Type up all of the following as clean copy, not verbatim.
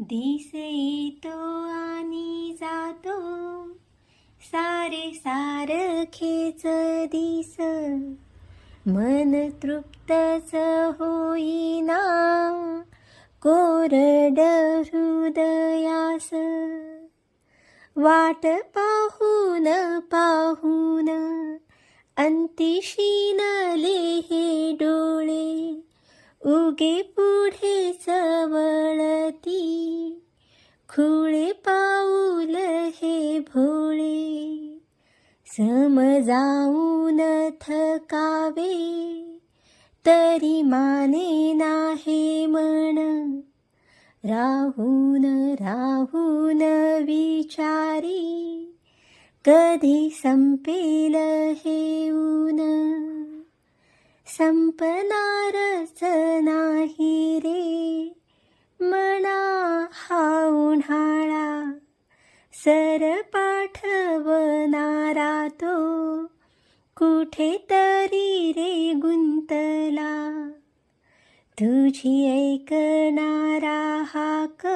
दिस येतो आणि जातो, सारे सारखेच दिस. मन तृप्तच होईना, कोरड हृदयास. वाट पाहून पाहून अंती शिनले हे डोळे, उगे पुढेच वळती, खुळे पाऊल हे भोळे. समजावून थकावे तरी माने नाही मन, राहून राहून विचारी कधी संपेल हे ऊन. संपणारच नाही रे मना हा उन्हाळा, सर पाठवणारा तो कुठेतरी रे गुंतला. तुझी ऐकणारा हाक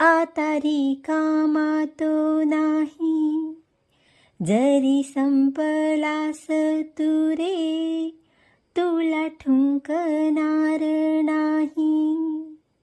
आता रिकामा तो नाही. जरी संपलास तू रे, तुला ठुंकणार नाही.